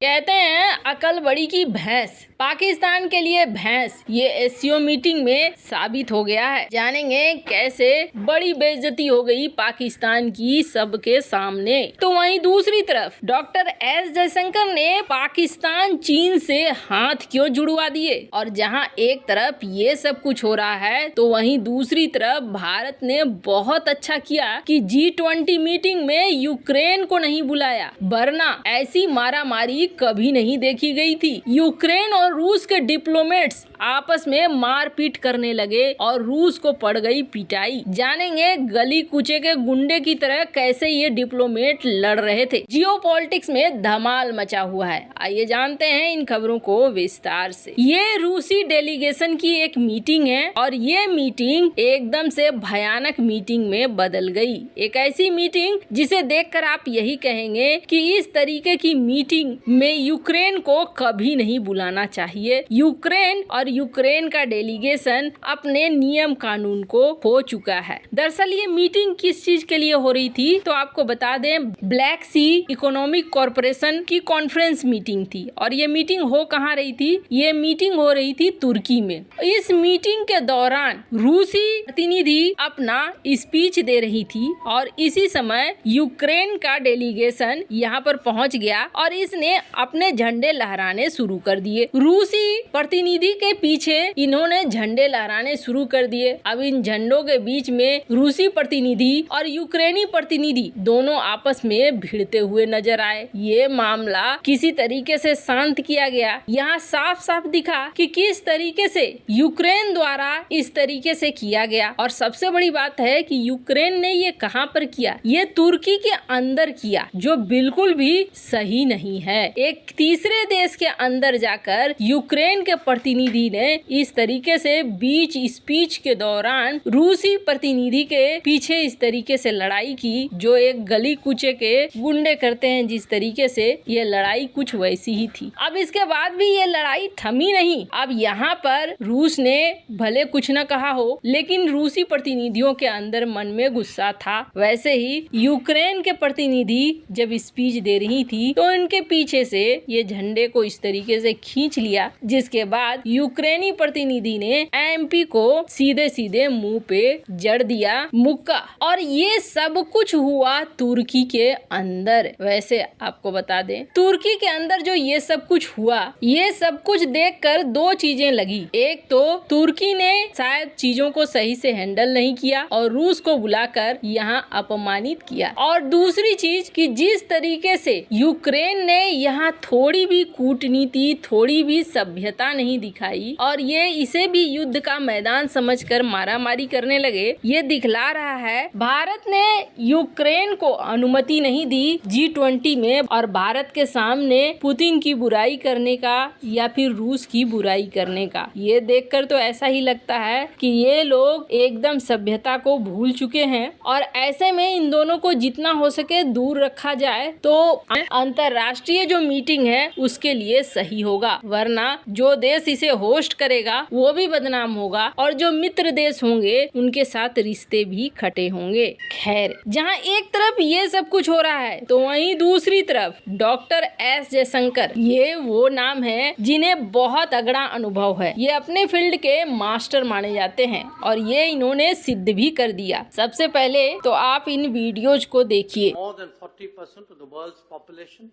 कहते हैं अकल बड़ी की भैंस, पाकिस्तान के लिए भैंस ये एससीओ मीटिंग में साबित हो गया है। जानेंगे कैसे बड़ी बेइज्जती हो गई पाकिस्तान की सबके सामने। तो वहीं दूसरी तरफ डॉक्टर एस जयशंकर ने पाकिस्तान चीन से हाथ क्यों जुड़वा दिए। और जहां एक तरफ ये सब कुछ हो रहा है तो वहीं दूसरी तरफ भारत ने बहुत अच्छा किया कि G20 मीटिंग में यूक्रेन को नहीं बुलाया, वरना ऐसी मारामारी कभी नहीं देखी गई थी। यूक्रेन और रूस के डिप्लोमेट्स आपस में मारपीट करने लगे और रूस को पड़ गई पिटाई। जानेंगे गली कूचे के गुंडे की तरह कैसे ये डिप्लोमेट लड़ रहे थे। जियोपॉलिटिक्स में धमाल मचा हुआ है। आइए जानते हैं इन खबरों को विस्तार से। ये रूसी डेलीगेशन की एक मीटिंग है और ये मीटिंग एकदम से भयानक मीटिंग में बदल गई। एक ऐसी मीटिंग जिसे देखकर आप यही कहेंगे कि इस तरीके की मीटिंग में यूक्रेन को कभी नहीं बुलाना चाहिए। यूक्रेन और यूक्रेन का डेलीगेशन अपने नियम कानून को खो चुका है। दरअसल ये मीटिंग किस चीज के लिए हो रही थी तो आपको बता दें, ब्लैक सी इकोनॉमिक कॉरपोरेशन की कॉन्फ्रेंस मीटिंग थी। और ये मीटिंग हो कहाँ रही थी? ये मीटिंग हो रही थी तुर्की में। इस मीटिंग के दौरान रूसी प्रतिनिधि अपना स्पीच दे रही थी और इसी समय यूक्रेन का डेलीगेशन यहाँ पर पहुँच गया और इसने अपने झंडे लहराने शुरू कर दिए। रूसी प्रतिनिधि के पीछे इन्होंने झंडे लहराने शुरू कर दिए। अब इन झंडों के बीच में रूसी प्रतिनिधि और यूक्रेनी प्रतिनिधि दोनों आपस में भिड़ते हुए नजर आए। ये मामला किसी तरीके से शांत किया गया। यहाँ साफ साफ दिखा कि किस तरीके से यूक्रेन द्वारा इस तरीके से किया गया। और सबसे बड़ी बात है कि यूक्रेन ने ये कहाँ पर किया? ये तुर्की के अंदर किया, जो बिल्कुल भी सही नहीं है। एक तीसरे देश के अंदर जाकर यूक्रेन के प्रतिनिधि ने इस तरीके से बीच स्पीच के दौरान रूसी प्रतिनिधि के पीछे इस तरीके से लड़ाई की, जो एक गली कूचे के गुंडे करते हैं जिस तरीके से, ये लड़ाई कुछ वैसी ही थी। अब इसके बाद भी ये लड़ाई थमी नहीं। अब यहाँ पर रूस ने भले कुछ न कहा हो, लेकिन रूसी प्रतिनिधियों के अंदर मन में गुस्सा था। वैसे ही यूक्रेन के प्रतिनिधि जब स्पीच दे रही थी तो इनके पीछे से ये झंडे को इस तरीके से खींच लिया, जिसके बाद यूक्रेनी प्रतिनिधि ने एमपी को सीधे सीधे मुंह पे जड़ दिया मुक्का। और ये सब कुछ हुआ तुर्की के अंदर। वैसे आपको बता दें, तुर्की के अंदर जो ये सब कुछ हुआ, ये सब कुछ देखकर दो चीजें लगी। एक तो तुर्की ने शायद चीजों को सही से हैंडल नहीं किया और रूस को बुलाकर यहाँ अपमानित किया। और दूसरी चीज कि जिस तरीके से यूक्रेन ने यहाँ थोड़ी भी कूटनीति, थोड़ी भी सभ्यता नहीं दिखाई और ये इसे भी युद्ध का मैदान समझकर मारामारी करने लगे, ये दिखला रहा है भारत ने यूक्रेन को अनुमति नहीं दी G20 में और भारत के सामने पुतिन की बुराई करने का या फिर रूस की बुराई करने का। ये देखकर तो ऐसा ही लगता है कि ये लोग एकदम सभ्यता को भूल चुके हैं और ऐसे में इन दोनों को जितना हो सके दूर रखा जाए तो अंतरराष्ट्रीय जो मीटिंग है उसके लिए सही होगा, वरना जो देश इसे होस्ट करेगा वो भी बदनाम होगा और जो मित्र देश होंगे उनके साथ रिश्ते भी खटे होंगे। खैर, जहां एक तरफ ये सब कुछ हो रहा है तो वहीं दूसरी तरफ डॉक्टर एस जयशंकर, ये वो नाम है जिन्हें बहुत अगड़ा अनुभव है। ये अपने फील्ड के मास्टर माने जाते हैं और ये इन्होंने सिद्ध भी कर दिया। सबसे पहले तो आप इन वीडियोज को देखिए।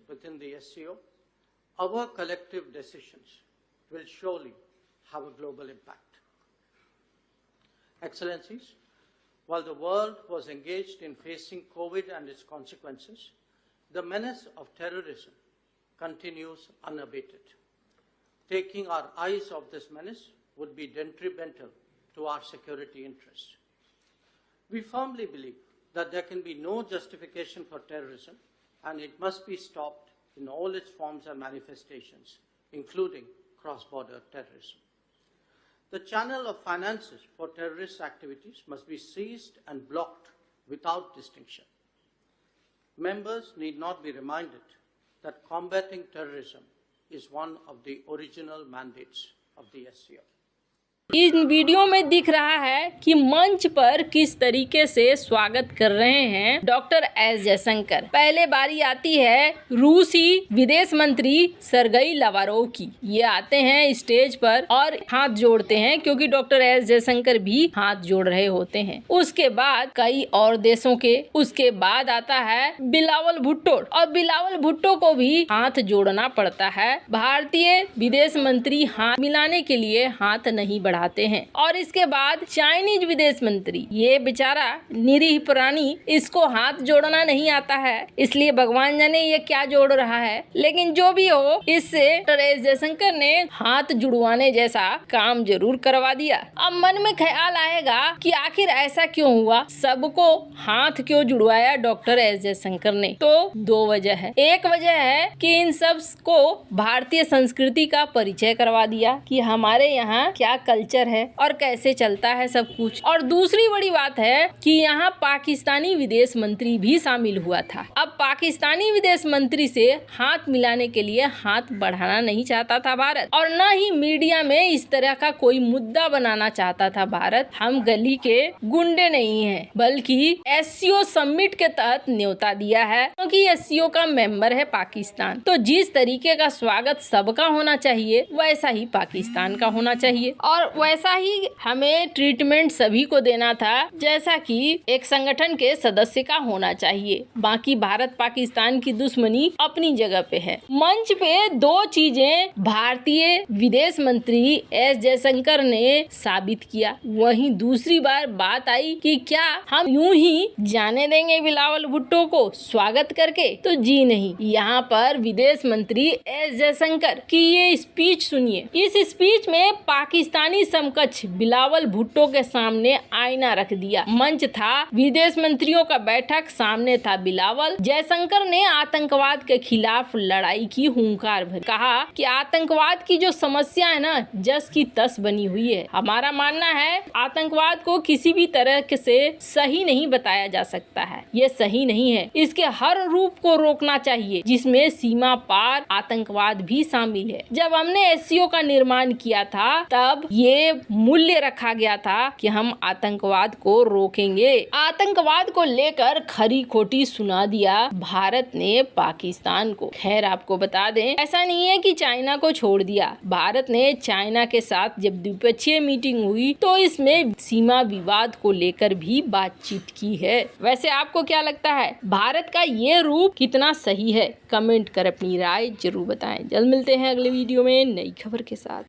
Within the SCO, our collective decisions will surely have a global impact. Excellencies, while the world was engaged in facing COVID and its consequences, the menace of terrorism continues unabated. Taking our eyes off this menace would be detrimental to our security interests. We firmly believe that there can be no justification for terrorism and it must be stopped in all its forms and manifestations, including cross-border terrorism. The channel of finances for terrorist activities must be seized and blocked without distinction. Members need not be reminded that combating terrorism is one of the original mandates of the SCO. In video में दिख रहा है कि मंच पर किस तरीके से स्वागत कर रहे हैं डॉक्टर एस जयशंकर। पहले बारी आती है रूसी विदेश मंत्री सरगई लावारोव की। ये आते हैं स्टेज पर और हाथ जोड़ते हैं, क्योंकि डॉक्टर एस जयशंकर भी हाथ जोड़ रहे होते हैं। उसके बाद कई और देशों के, उसके बाद आता है बिलावल भुट्टो, और बिलावल भुट्टो को भी हाथ जोड़ना पड़ता है। भारतीय विदेश मंत्री हाथ मिलाने के लिए हाथ नहीं बढ़ाते हैं। और इसके बाद चाइनीज विदेश मंत्री, ये बेचारा निरीह प्राणी, इसको हाथ जोड़ना नहीं आता है, इसलिए भगवान जाने ये क्या जोड़ रहा है। लेकिन जो भी हो, इससे डॉक्टर एस जयशंकर ने हाथ जुड़वाने जैसा काम जरूर करवा दिया। अब मन में ख्याल आएगा कि आखिर ऐसा क्यों हुआ, सबको हाथ क्यों जुड़वाया डॉक्टर एस जयशंकर ने। तो दो वजह है। एक वजह है कि इन सब को भारतीय संस्कृति का परिचय करवा दिया कि हमारे यहाँ क्या कल्चर है और कैसे चलता है सब कुछ। और दूसरी बड़ी बात है कि यहाँ पाकिस्तानी विदेश मंत्री भी शामिल हुआ था। अब पाकिस्तानी विदेश मंत्री से हाथ मिलाने के लिए हाथ बढ़ाना नहीं चाहता था भारत, और न ही मीडिया में इस तरह का कोई मुद्दा बनाना चाहता था भारत। हम गली के गुंडे नहीं हैं, बल्कि एससीओ समिट के तहत न्योता दिया है, क्योंकि एससीओ का मेंबर है पाकिस्तान। तो जिस तरीके का स्वागत सबका होना चाहिए, वैसा ही पाकिस्तान का होना चाहिए, और वैसा ही हमें ट्रीटमेंट सभी को देना था, जैसा कि एक संगठन के सदस्य का होना चाहिए। बाकी भारत पाकिस्तान की दुश्मनी अपनी जगह पे है। मंच पे दो चीजें भारतीय विदेश मंत्री एस जयशंकर ने साबित किया। वहीं दूसरी बार बात आई कि क्या हम यूं ही जाने देंगे बिलावल भुट्टो को स्वागत करके, तो जी नहीं। यहाँ पर विदेश मंत्री एस जयशंकर की ये स्पीच सुनिए। इस स्पीच में पाकिस्तानी समकक्ष बिलावल भुट्टो के सामने आईना रख दिया। मंच था विदेश मंत्रियों का बैठक, सामने था बिलावल। जयशंकर ने आतंकवाद के खिलाफ लड़ाई की हुंकार भरी। कहा कि आतंकवाद की जो समस्या है ना, जस की तस बनी हुई है। हमारा मानना है आतंकवाद को किसी भी तरह से सही नहीं बताया जा सकता है, ये सही नहीं है। इसके हर रूप को रोकना चाहिए, जिसमें सीमा पार आतंकवाद भी शामिल है। जब हमने एससीओ का निर्माण किया था, तब ये मूल्य रखा गया था कि हम आतंकवाद को रोकेंगे। आतंकवाद को लेकर खरी खोटी सुना दिया भारत ने पाकिस्तान को। खैर आपको बता दें, ऐसा नहीं है कि चाइना को छोड़ दिया। भारत ने चाइना के साथ जब द्विपक्षीय मीटिंग हुई, तो इसमें सीमा विवाद को लेकर भी बातचीत की है। वैसे आपको क्या लगता है, भारत का ये रूप कितना सही है? कमेंट कर अपनी राय जरूर बताएं। जल्द मिलते हैं अगले वीडियो में नई खबर के साथ।